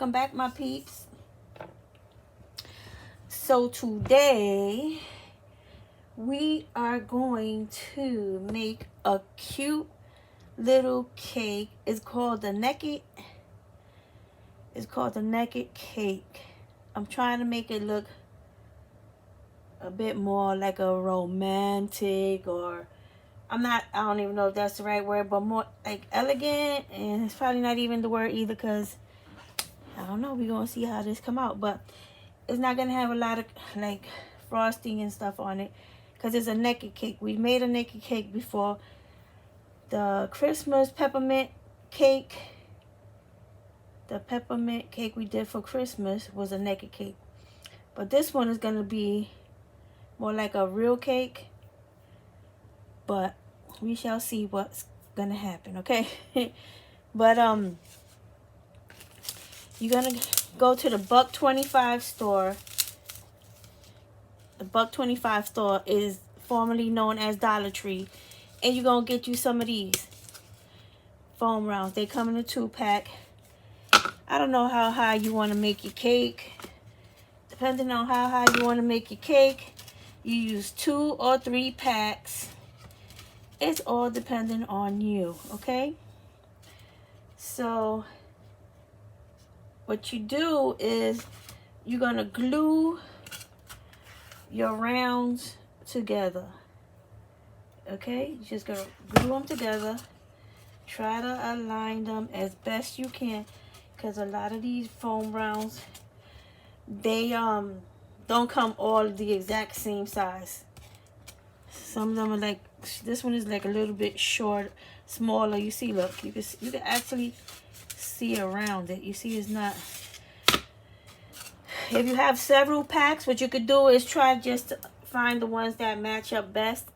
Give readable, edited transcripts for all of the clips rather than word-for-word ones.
welcome back, my peeps. So today we are going to make a cute little cake. It's called the naked cake. I'm trying to make it look a bit more like a romantic, or I don't even know if that's the right word, but more like elegant. And it's probably not even the word either, because I don't know, we're gonna see how this come out. But it's not gonna have a lot of like frosting and stuff on it, because it's a naked cake. We made a naked cake before. The Christmas peppermint cake, the peppermint cake we did for Christmas was a naked cake. But this one is gonna be more like a real cake. But we shall see what's gonna happen, okay? But you're gonna go to the $1.25 store. The $1.25 store is formerly known as Dollar Tree, and you're gonna get you some of these foam rounds. They come in a 2-pack. I don't know how high you want to make your cake. Depending on how high you want to make your cake, you use 2 or 3 packs. It's all dependent on you, okay? So what you do is you're gonna glue your rounds together, okay? You're just gonna glue them together. Try to align them as best you can, because a lot of these foam rounds, they don't come all the exact same size. Some of them are like, this one is like a little bit short, smaller. You see, look, you can actually see around it. You see, it's not. If you have several packs, what you could do is try just to find the ones that match up best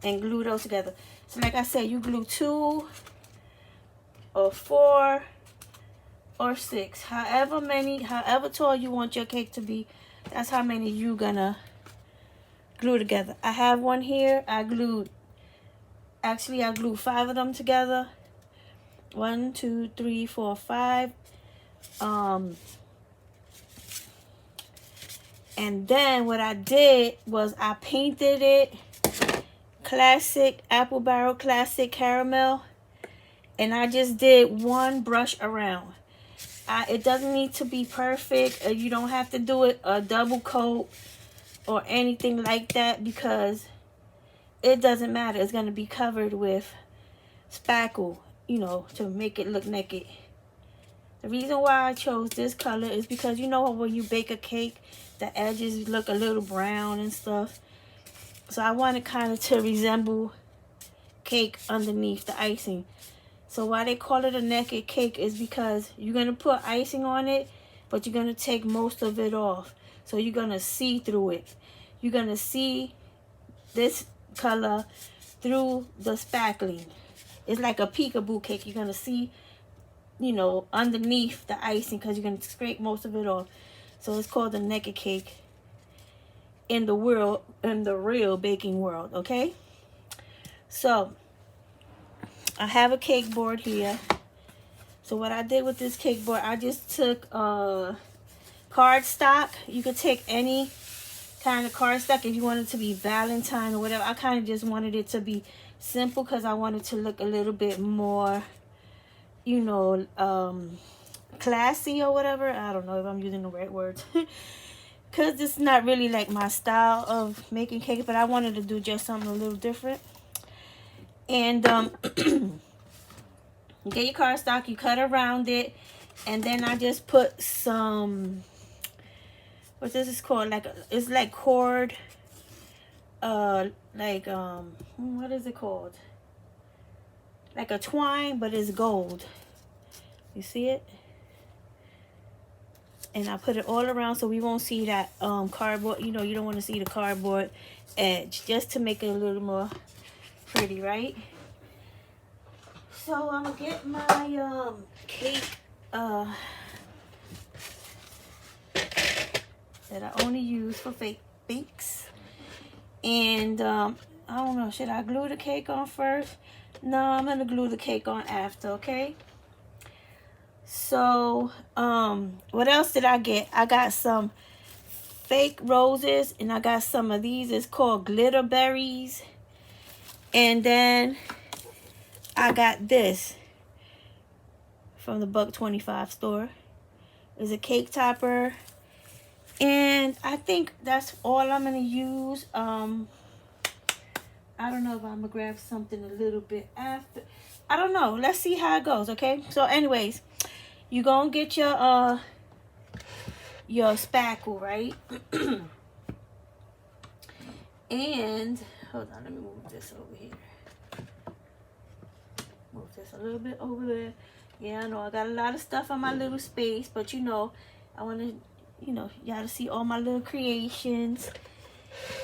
and glue those together. So like I said, you glue 2 or 4 or 6, however tall you want your cake to be, that's how many you gonna glue together. I have one here. I glued 5 of them together. 1, 2, 3, 4, 5. And then what I did was I painted it classic apple barrel classic caramel, and I just did one brush around. It doesn't need to be perfect. You don't have to do it a double coat or anything like that, because it doesn't matter. It's going to be covered with spackle, you know, to make it look naked. The reason why I chose this color is because, you know, when you bake a cake, the edges look a little brown and stuff. So I want it kind of to resemble cake underneath the icing. So why they call it a naked cake is because you're going to put icing on it, but you're going to take most of it off. So you're going to see through it. You're going to see this color through the spackling. It's like a peekaboo cake. You're going to see, you know, underneath the icing, because you're going to scrape most of it off. So it's called the naked cake in the real baking world, okay? So I have a cake board here. So what I did with this cake board, I just took cardstock. You could take any kind of cardstock if you want it to be Valentine or whatever. I kind of just wanted it to be simple, because I wanted to look a little bit more, you know, classy or whatever. I don't know if I'm using the right words. Because this is not really like my style of making cake, but I wanted to do just something a little different. And you get your cardstock, you cut around it, and then I just put some, what this is called, like it's like cord, what is it called? Like a twine, but it's gold. You see it? And I put it all around so we won't see that cardboard. You know, you don't want to see the cardboard edge, just to make it a little more pretty, right? So I'm gonna get my cake that I only use for bakes. And I don't know, should I glue the cake on first? No, I'm gonna glue the cake on after, okay? So, what else did I get? I got some fake roses, and I got some of these. It's called glitter berries. And then I got this from the $1.25 store. It's a cake topper. And I think that's all I'm going to use. I don't know if I'm going to grab something a little bit after. I don't know. Let's see how it goes, okay? So anyways, you going to get your spackle, right? And, hold on, let me move this over here. Move this a little bit over there. Yeah, I know I got a lot of stuff on my little space, but you know, I want to, you know, y'all to see all my little creations.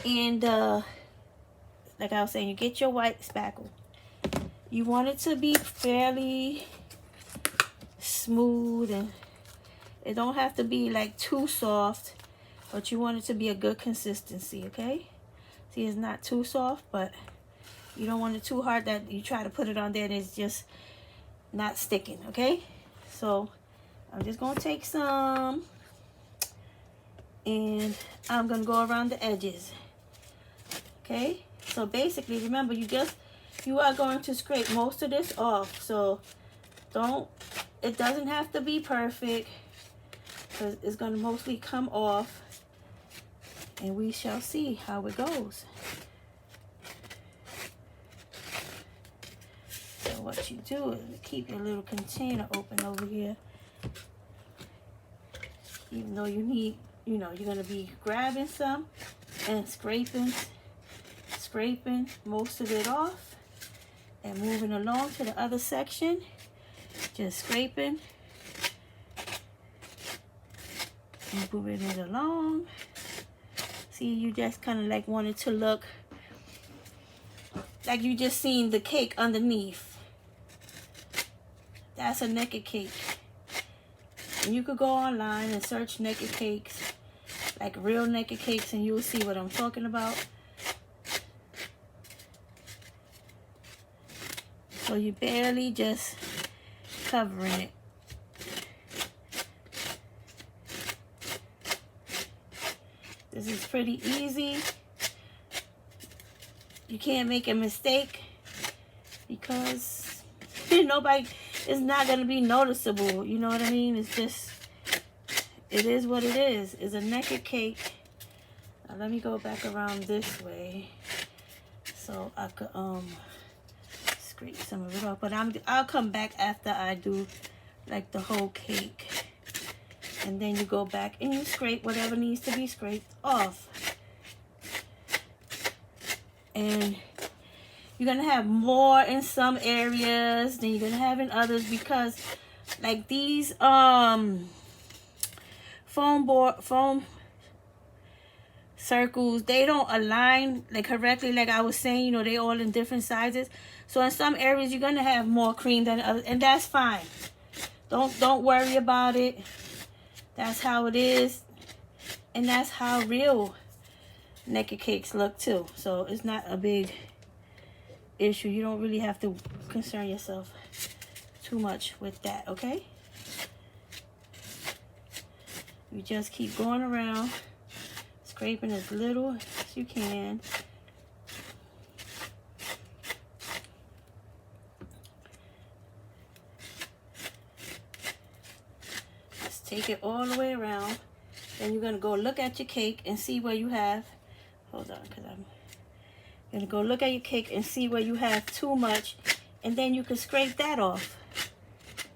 And, like I was saying, you get your white spackle. You want it to be fairly smooth, and it don't have to be like too soft, but you want it to be a good consistency, okay? See, it's not too soft, but you don't want it too hard that you try to put it on there and it's just not sticking, okay? So I'm just gonna take some, and I'm gonna go around the edges, okay? So basically, remember, you are going to scrape most of this off. So it doesn't have to be perfect, because it's going to mostly come off, and we shall see how it goes. So what you do is keep your little container open over here, even though you need, you know, you're going to be grabbing some and scraping most of it off and moving along to the other section. Just scraping and moving it along. See, you just kind of like want it to look like you just seen the cake underneath. That's a naked cake. And you could go online and search naked cakes, like real naked cakes, and you'll see what I'm talking about. So you barely just covering it. This is pretty easy. You can't make a mistake because nobody, it's not going to be noticeable. You know what I mean? It's just, it is what it is. It's a naked cake. Now let me go back around this way so I could scrape some of it off. But I'll come back after I do like the whole cake. And then you go back and you scrape whatever needs to be scraped off. And you're going to have more in some areas than you're going to have in others, because like these foam circles, they don't align like correctly. Like I was saying, you know, they all in different sizes. So in some areas you're going to have more cream than others, and that's fine. Don't worry about it. That's how it is, and that's how real naked cakes look too. So it's not a big issue. You don't really have to concern yourself too much with that, okay? You just keep going around, scraping as little as you can. Take it all the way around. Then you're going to go look at your cake and see where you have, hold on, because I'm going to go look at your cake and see where you have too much, and then you can scrape that off,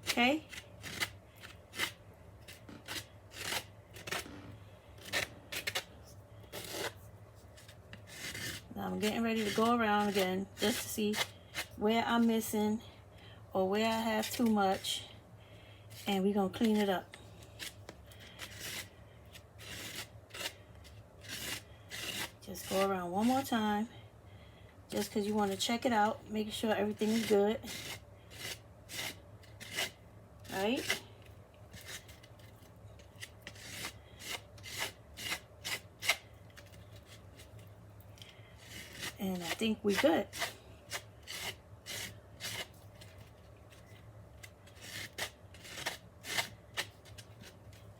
okay? Now I'm getting ready to go around again just to see where I'm missing or where I have too much, and we're going to clean it up. Just go around one more time, just because you want to check it out, making sure everything is good. Right? And I think we're good.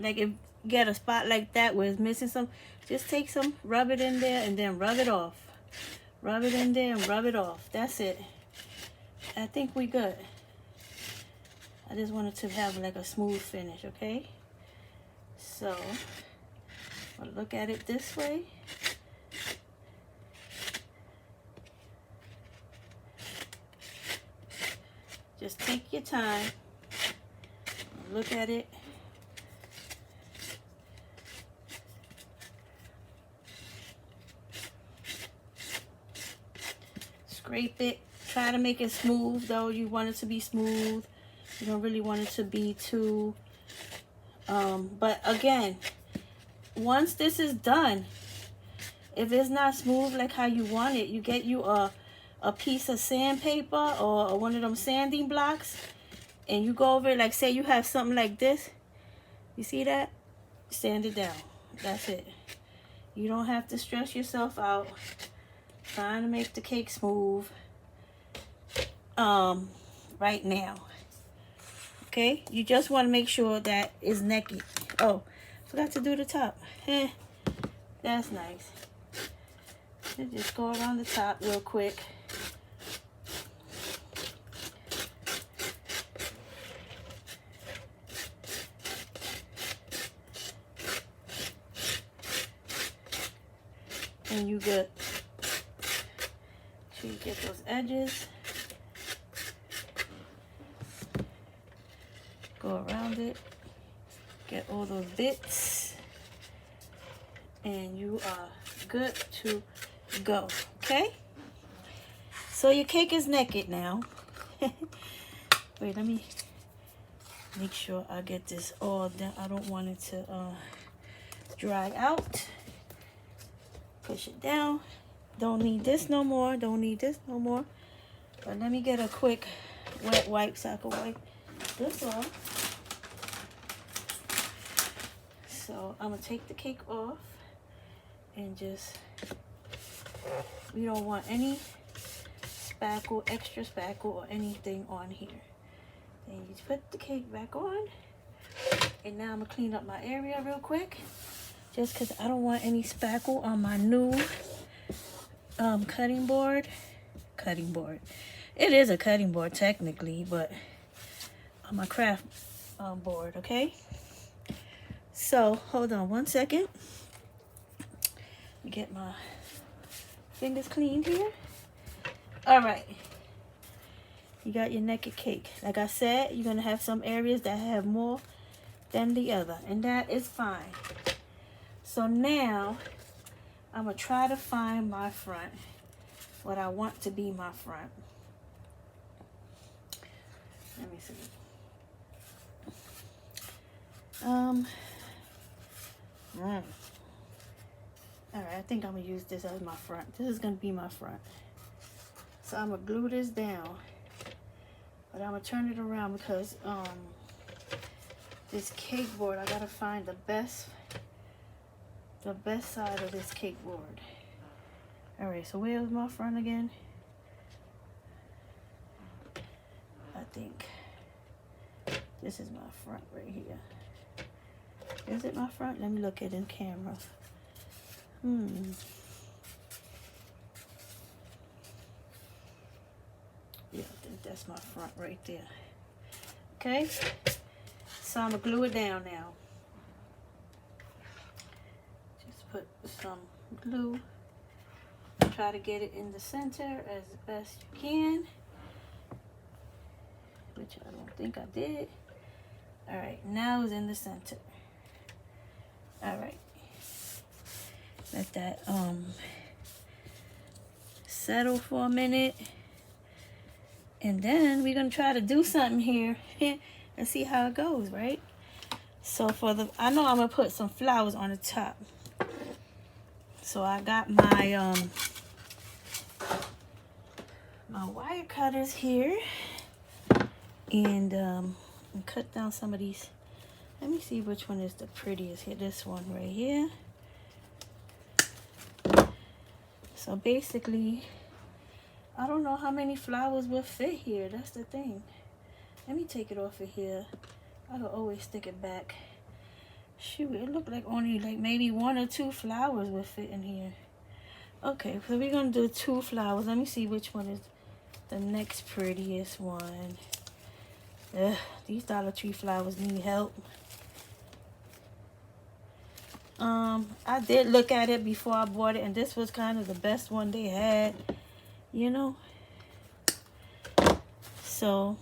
like if you get a spot like that where it's missing some, just take some, rub it in there, and then rub it off. Rub it in there and rub it off. That's it. I think we good. I just wanted to have like a smooth finish, okay? So, I'll look at it this way. Just take your time. Look at it. Scrape it. Try to make it smooth though. You want it to be smooth. You don't really want it to be too but again, once this is done, if it's not smooth like how you want it, you get you a piece of sandpaper or one of them sanding blocks, and you go over it. Like say you have something like this, you see that, sand it down. That's it. You don't have to stress yourself out trying to make the cake smooth right now. Okay, you just want to make sure that it's necky. Oh, forgot to do the top. That's nice. Just go around the top real quick. And you good. So you get those edges. Go around it. Get all those bits. And you are good to go. Okay? So your cake is naked now. Wait, let me make sure I get this all done. I don't want it to dry out. Push it down. Don't need this no more. Don't need this no more. But let me get a quick wet wipe so I can wipe this off. So I'm gonna take the cake off and just, we don't want any spackle, extra spackle or anything on here. Then you put the cake back on. And now I'm gonna clean up my area real quick, just because I don't want any spackle on my new cutting board. It is a cutting board technically, but on my craft board, okay? So hold on one second. Let me get my fingers cleaned here. All right. You got your naked cake. Like I said, you're gonna have some areas that have more than the other, and that is fine. So now I'm gonna try to find my front, what I want to be my front. Let me see. All right, I think I'm gonna use this as my front. This is gonna be my front. So I'm gonna glue this down, but I'm gonna turn it around because this cake board, I gotta find the best side of this cake board. All right, so where's my front again? I think this is my front right here. Is it my front? Let me look at it in camera. Yeah, I think that's my front right there. Okay, so I'm gonna glue it down now. Just put some glue. Try to get it in the center as best you can, which I don't think I did. All right, now it's in the center. All right, let that settle for a minute, and then we're gonna try to do something here and see how it goes, right? So I know I'm gonna put some flowers on the top. So I got my my wire cutters here, and cut down some of these. Let me see which one is the prettiest here. This one right here. So basically, I don't know how many flowers will fit here. That's the thing. Let me take it off of here. I can always stick it back. Shoot, it looked like only like maybe 1 or 2 flowers would fit in here. Okay, so we're gonna do 2 flowers. Let me see which one is the next prettiest one. Ugh, these Dollar Tree flowers need help. I did look at it before I bought it, and this was kind of the best one they had, you know. So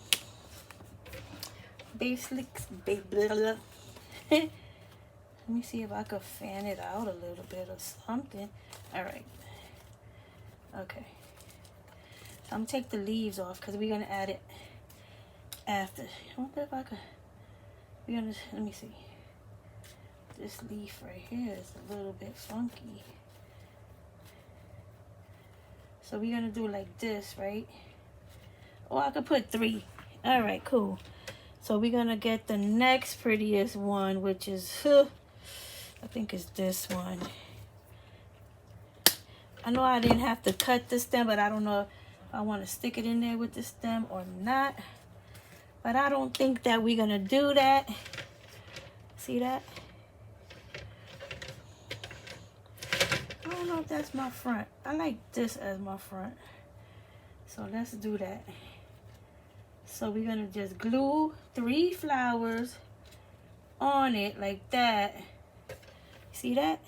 basically, let me see if I could fan it out a little bit or something. All right. Okay. So I'm gonna take the leaves off because we're gonna add it after. I wonder if I could. We're gonna. Let me see. This leaf right here is a little bit funky. So we're gonna do like this, right? Or I could put 3. All right, cool. So we're gonna get the next prettiest one, which is, I think it's this one. I know I didn't have to cut the stem, but I don't know if I want to stick it in there with the stem or not. But I don't think that we're gonna do that. See that? I don't know if that's my front. I like this as my front. So let's do that. So we're gonna just glue 3 flowers on it like that. See that?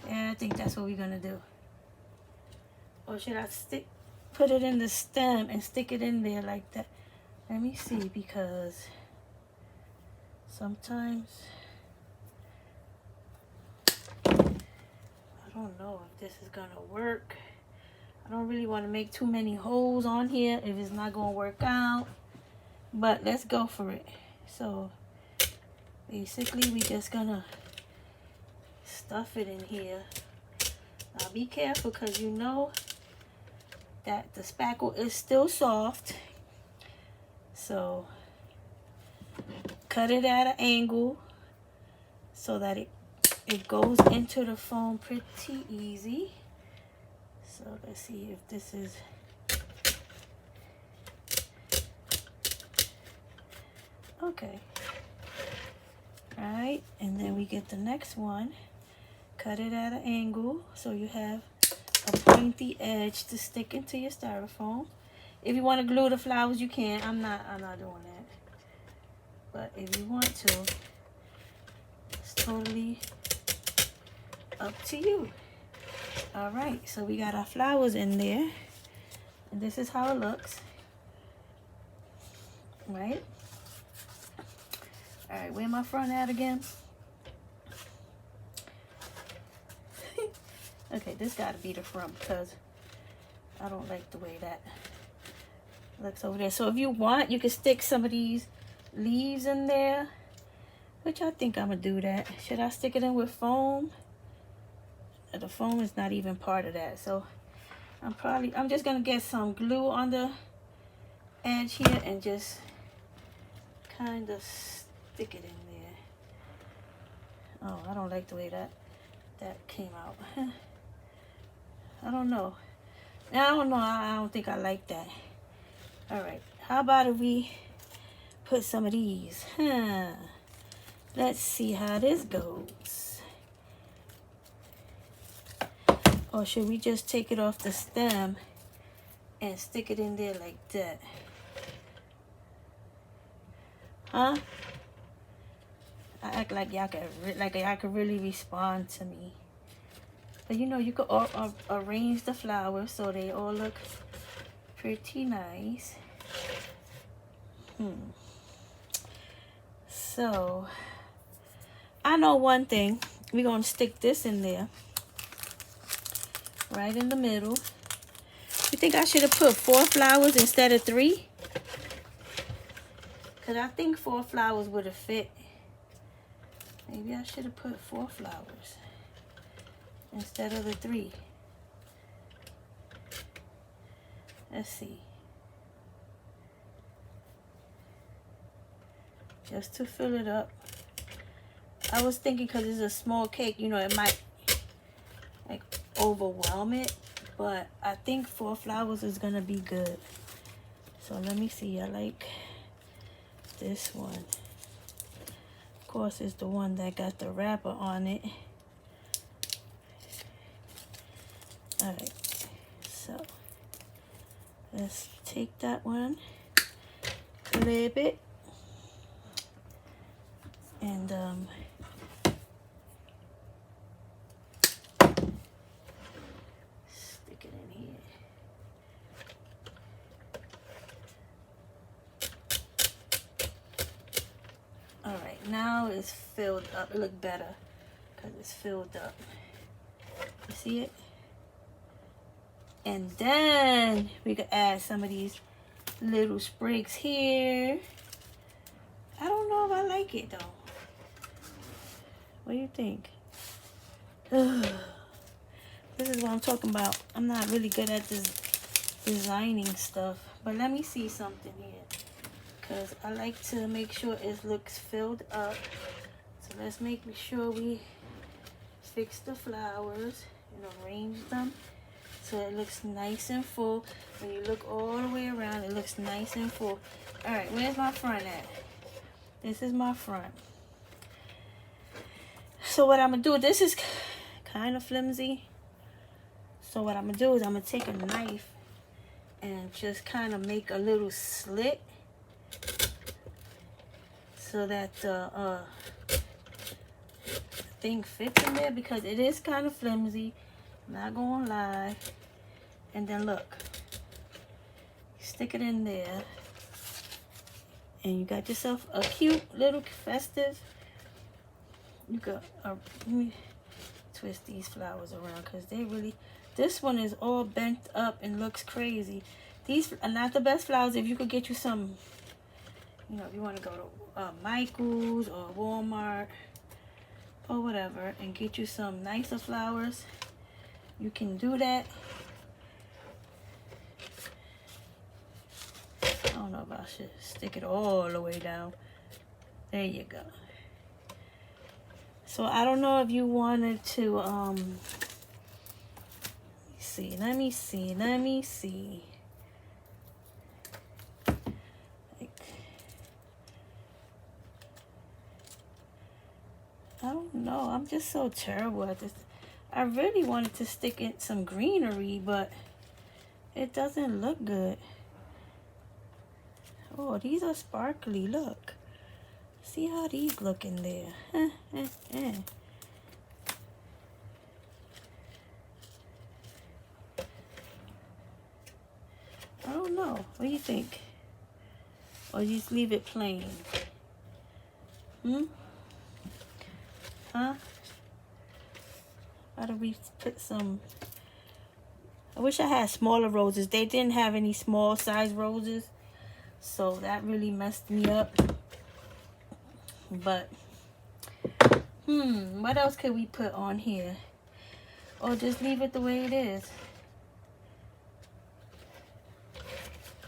Yeah, I think that's what we're gonna do. Or should I put it in the stem and stick it in there like that? Let me see, because sometimes I don't know if this is gonna work. I don't really want to make too many holes on here if it's not gonna work out, but let's go for it. So basically we just gonna stuff it in here. Now be careful, because you know that the spackle is still soft. So cut it at an angle so that it goes into the foam pretty easy. So let's see if this is, okay. All right, and then we get the next one. Cut it at an angle so you have a pointy edge to stick into your styrofoam. If you want to glue the flowers, you can. I'm not doing that. But if you want to, it's totally up to you. All right, so we got our flowers in there, and this is how it looks. Right? All right, where my front at again? Okay, this got to be the front because I don't like the way that looks over there. So if you want, you can stick some of these leaves in there, which I think I'm gonna do that. Should I stick it in with foam? The foam is not even part of that, so I'm just gonna get some glue on the edge here and just kind of stick it in there. Oh, I don't like the way that came out. I don't know. I don't think I like that. All right, how about if we put some of these? Let's see how this goes. Or should we just take it off the stem and stick it in there like that? Huh? I act like y'all could really respond to me. But you know, you could arrange the flowers so they all look pretty nice. So I know one thing. We're gonna stick this in there, right in the middle. You think I should have put 4 flowers instead of 3? Because I think 4 flowers would have fit. Maybe I should have put 4 flowers instead of the 3. Let's see. Just to fill it up. I was thinking because it's a small cake, you know, it might like overwhelm it. But I think 4 flowers is going to be good. So let me see. I like this one. Of course, is the one that got the wrapper on it. Alright, so let's take that one, clip it, and stick it in here. Alright, now it's filled up. It look better because it's filled up. You see it? And then we could add some of these little sprigs here. I don't know if I like it though. What do you think? Ugh. This is what I'm talking about. I'm not really good at this designing stuff. But let me see something here. Because I like to make sure it looks filled up. So let's make sure we fix the flowers and arrange them so it looks nice and full. When you look all the way around, it looks nice and full. Alright, where's my front at? This is my front. So what I'm going to do, this is kind of flimsy. So what I'm going to do is I'm going to take a knife and just kind of make a little slit so that the thing fits in there, because it is kind of flimsy. Not gonna lie. And then look, stick it in there, and you got yourself a cute little festive. You got let me twist these flowers around because they really. This one is all bent up and looks crazy. These are not the best flowers. If you could get you some, you know, if you want to go to Michael's or Walmart or whatever and get you some nicer flowers, you can do that. I don't know if I should stick it all the way down. There you go. So I don't know if you wanted to let me see. I don't know. I'm just so terrible at this. I really wanted to stick in some greenery, but it doesn't look good. Oh, these are sparkly. Look. See how these look in there. I don't know. What do you think? Or just leave it plain? Huh? How do we put some? I wish I had smaller roses. They didn't have any small size roses, so that really messed me up. But what else could we put on here? Or just leave it the way it is,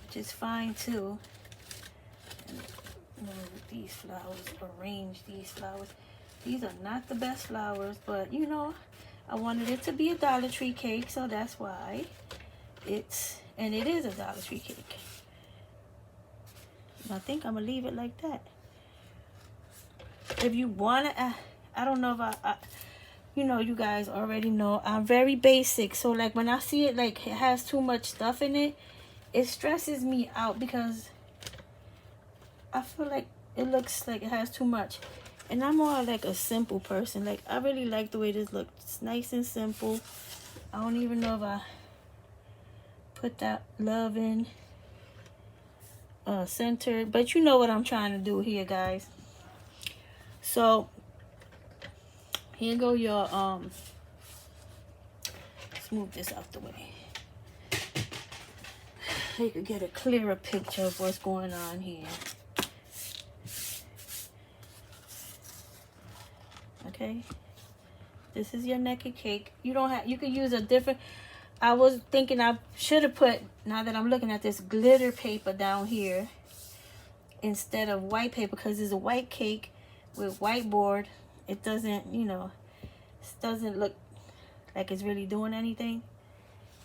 which is fine too. And these flowers, arrange these flowers. These are not the best flowers, but you know, I wanted it to be a Dollar Tree cake, so that's why it is a Dollar Tree cake. And I think I'm gonna leave it like that. If you want to, I don't know if I, you know, you guys already know I'm very basic. So like when I see it like it has too much stuff in it, it stresses me out because I feel like it looks like it has too much. And I'm more like a simple person. Like I really like the way this looks. It's nice and simple. I don't even know if I put that love in centered, but you know what I'm trying to do here, guys. So here go your let's move this out the way. You could get a clearer picture of what's going on here. Okay, this is your naked cake. You don't have, you could use a different, I was thinking I should have put, now that I'm looking at this, glitter paper down here instead of white paper, because it's a white cake with whiteboard. It doesn't, you know, it doesn't look like it's really doing anything.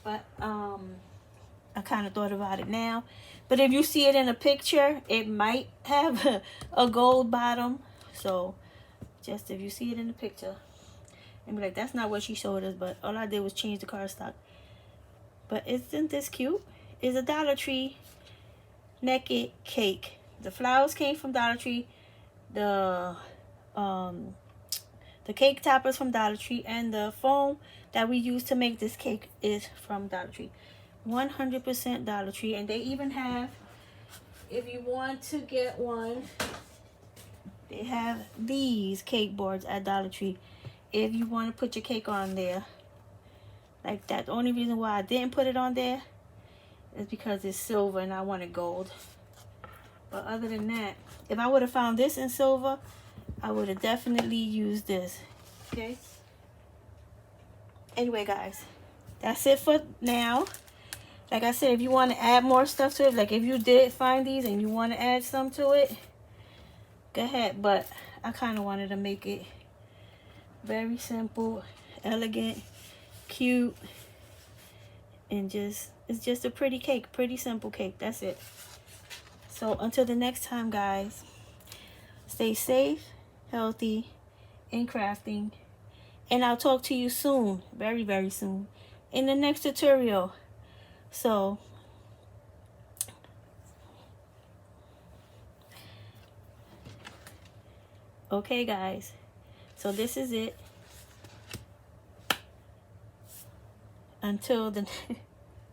But I kind of thought about it now. But if you see it in a picture, it might have a gold bottom. So Just if you see it in the picture and be like, that's not what she showed us, but all I did was change the cardstock. But isn't this cute? It's a Dollar Tree naked cake. The flowers came from Dollar Tree. The cake toppers from Dollar Tree, and the foam that we use to make this cake is from Dollar Tree. 100% Dollar Tree. And they even have, if you want to get one, they have these cake boards at Dollar Tree if you want to put your cake on there like that. The only reason why I didn't put it on there is because it's silver and I wanted gold. But other than that, if I would have found this in silver, I would have definitely used this. Okay. Anyway, guys, that's it for now. Like I said, if you want to add more stuff to it, like if you did find these and you want to add some to it, go ahead. But I kind of wanted to make it very simple, elegant, cute, and it's just a pretty cake, pretty simple cake. That's it. So until the next time, guys, stay safe, healthy, and crafting. And I'll talk to you soon, very, very soon, in the next tutorial. So, okay, guys. So this is it. Until the...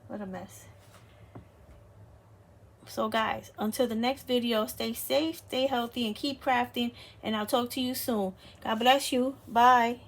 what a mess. So guys, until the next video, stay safe, stay healthy, and keep crafting. And I'll talk to you soon. God bless you. Bye.